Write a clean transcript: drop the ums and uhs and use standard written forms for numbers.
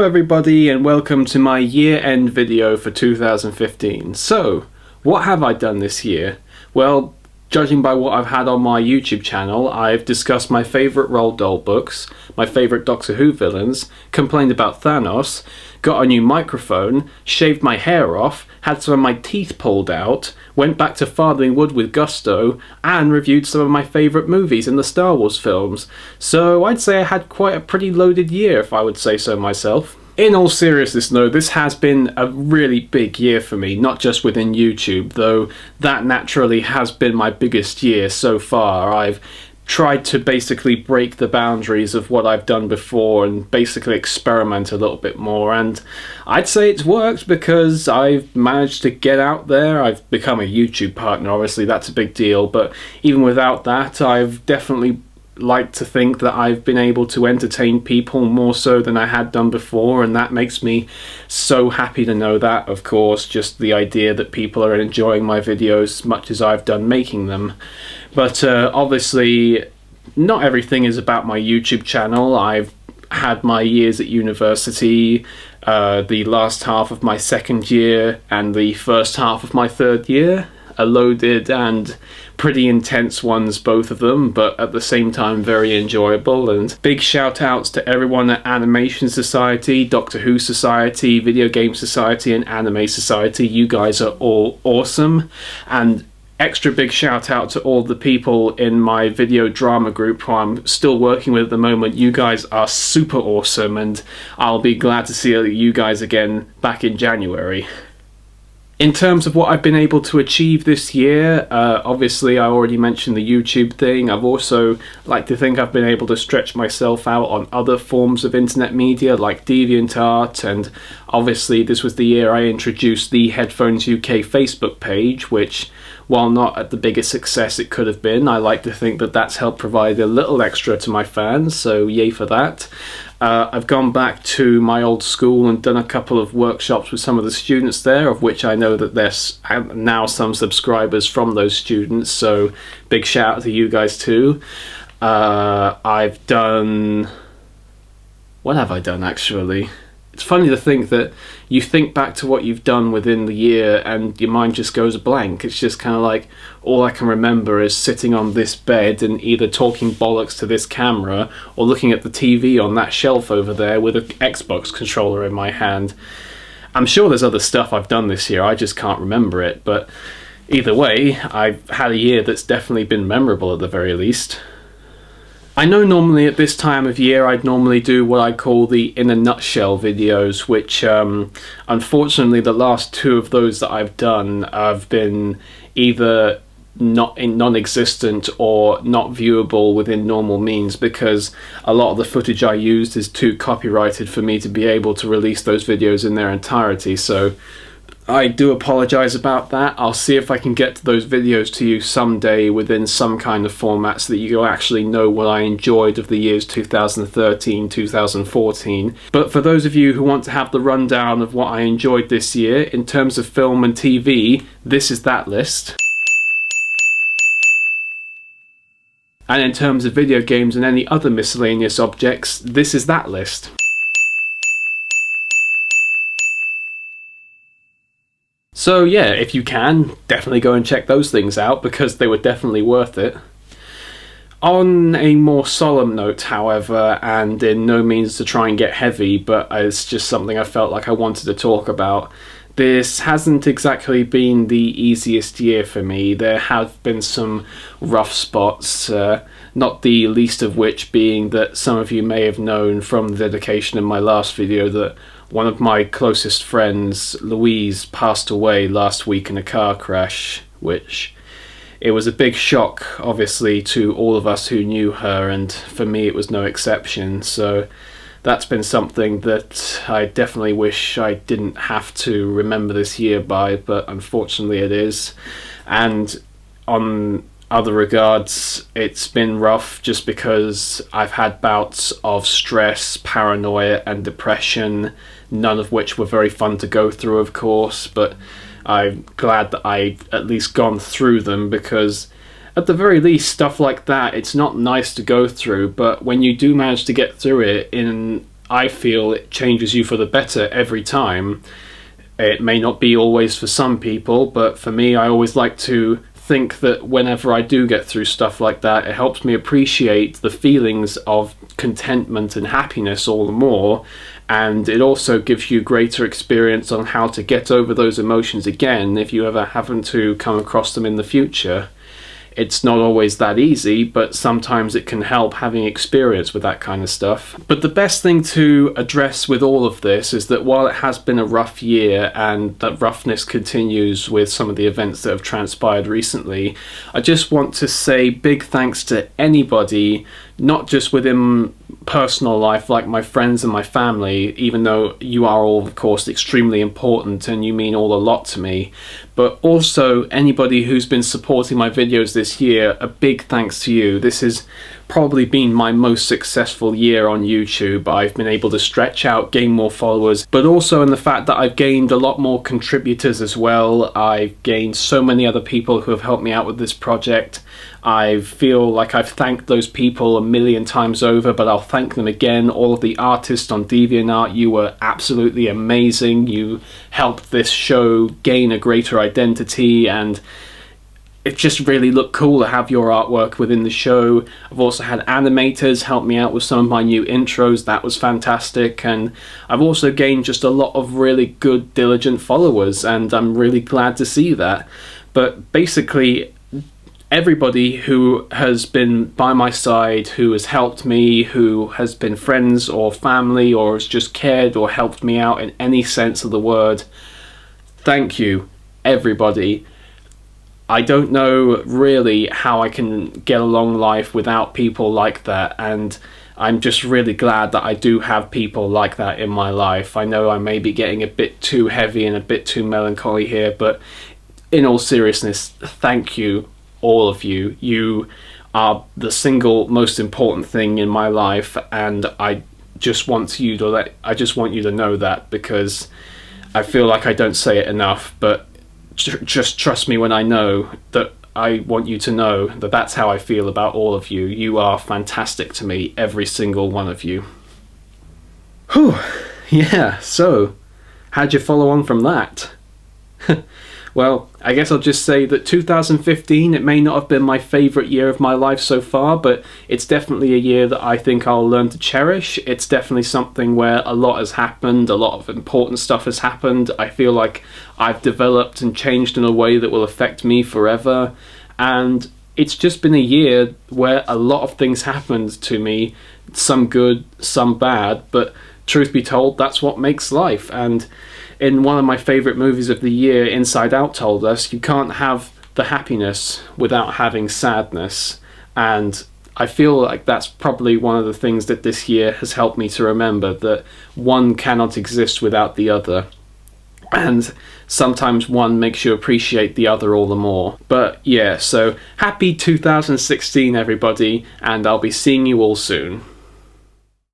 Hello everybody and welcome to my year-end video for 2015. So, what have I done this year? Well, judging by what I've had on my YouTube channel, I've discussed my favourite Roald Dahl books, my favourite Doctor Who villains, complained about Thanos, got a new microphone, shaved my hair off, had some of my teeth pulled out, went back to fathering wood with gusto, and reviewed some of my favourite movies in the Star Wars films. So I'd say I had quite a pretty loaded year, if I would say so myself. In all seriousness though, this has been a really big year for me, not just within YouTube, though that naturally has been my biggest year so far. I've tried to basically break the boundaries of what I've done before and basically experiment a little bit more, and I'd say it's worked because I've managed to get out there. I've become a YouTube partner, obviously that's a big deal, but even without that I've definitely like to think that I've been able to entertain people more so than I had done before, and that makes me so happy to know that, of course, just the idea that people are enjoying my videos as much as I've done making them. But obviously not everything is about my YouTube channel. I've had my years at university, the last half of my second year and the first half of my third year. Loaded and pretty intense ones, both of them, but at the same time very enjoyable. And big shout outs to everyone at Animation Society, Doctor Who Society, Video Game Society and Anime Society. You guys are all awesome. And extra big shout out to all the people in my video drama group who I'm still working with at the moment. You guys are super awesome, and I'll be glad to see you guys again back in January. In terms of what I've been able to achieve this year, obviously I already mentioned the YouTube thing. I've also like to think I've been able to stretch myself out on other forms of internet media like DeviantArt, and obviously this was the year I introduced the HeadphonesUK Facebook page, which, while not at the biggest success it could have been, I like to think that that's helped provide a little extra to my fans, so yay for that. I've gone back to my old school and done a couple of workshops with some of the students there, of which I know that there's now some subscribers from those students, so big shout out to you guys too. I've done... what have I done actually? It's funny to think that you think back to what you've done within the year and your mind just goes blank. It's just kind of like, all I can remember is sitting on this bed and either talking bollocks to this camera or looking at the TV on that shelf over there with an Xbox controller in my hand. I'm sure there's other stuff I've done this year, I just can't remember it, but either way, I've had a year that's definitely been memorable at the very least. I know normally at this time of year I'd normally do what I call the in a nutshell videos, which unfortunately the last two of those that I've done have been either non-existent or not viewable within normal means, because a lot of the footage I used is too copyrighted for me to be able to release those videos in their entirety, so I do apologise about that. I'll see if I can get to those videos to you someday within some kind of format so that you actually know what I enjoyed of the years 2013, 2014. But for those of you who want to have the rundown of what I enjoyed this year, in terms of film and TV, this is that list. And in terms of video games and any other miscellaneous objects, this is that list. So yeah, if you can, definitely go and check those things out because they were definitely worth it. On a more solemn note, however, and in no means to try and get heavy, but it's just something I felt like I wanted to talk about. This hasn't exactly been the easiest year for me. There have been some rough spots, not the least of which being that some of you may have known from the dedication in my last video that one of my closest friends, Louise, passed away last week in a car crash, which it was a big shock, obviously, to all of us who knew her, and for me it was no exception. So that's been something that I definitely wish I didn't have to remember this year by, but unfortunately it is. And on other regards, it's been rough just because I've had bouts of stress, paranoia and depression, none of which were very fun to go through, of course, but I'm glad that I've at least gone through them, because at the very least stuff like that, it's not nice to go through, but when you do manage to get through it in I feel it changes you for the better every time. It may not be always for some people, but for me, I always like to think that whenever I do get through stuff like that, it helps me appreciate the feelings of contentment and happiness all the more, and it also gives you greater experience on how to get over those emotions again if you ever happen to come across them in the future. It's not always that easy, but sometimes it can help having experience with that kind of stuff. But the best thing to address with all of this is that while it has been a rough year, and that roughness continues with some of the events that have transpired recently, I just want to say big thanks to anybody, not just within personal life like my friends and my family, even though you are all of course extremely important and you mean all a lot to me, but also anybody who's been supporting my videos this year. A big thanks to you. This has probably been my most successful year on YouTube. I've been able to stretch out, gain more followers, but also in the fact that I've gained a lot more contributors as well. I've gained so many other people who have helped me out with this project. I feel like I've thanked those people a million times over, but I'll thank them again. All of the artists on DeviantArt, you were absolutely amazing. You helped this show gain a greater identity, and it just really looked cool to have your artwork within the show. I've also had animators help me out with some of my new intros. That was fantastic. And I've also gained just a lot of really good, diligent followers, and I'm really glad to see that. But basically, everybody who has been by my side, who has helped me, who has been friends or family, or has just cared or helped me out in any sense of the word, thank you, everybody. I don't know really how I can get along life without people like that, and I'm just really glad that I do have people like that in my life. I know I may be getting a bit too heavy and a bit too melancholy here, but in all seriousness, thank you, all of you. You are the single most important thing in my life, and I just want you to know that, because I feel like I don't say it enough, but just trust me when I know that I want you to know that that's how I feel about all of you. You are fantastic to me, every single one of you. Whew, yeah, so how'd you follow on from that? Well, I guess I'll just say that 2015, it may not have been my favourite year of my life so far, but it's definitely a year that I think I'll learn to cherish. It's definitely something where a lot has happened, a lot of important stuff has happened. I feel like I've developed and changed in a way that will affect me forever, and it's just been a year where a lot of things happened to me, some good, some bad, but truth be told, that's what makes life. And in one of my favourite movies of the year, Inside Out, told us you can't have the happiness without having sadness, and I feel like that's probably one of the things that this year has helped me to remember, that one cannot exist without the other, and sometimes one makes you appreciate the other all the more. But yeah, so happy 2016 everybody, and I'll be seeing you all soon.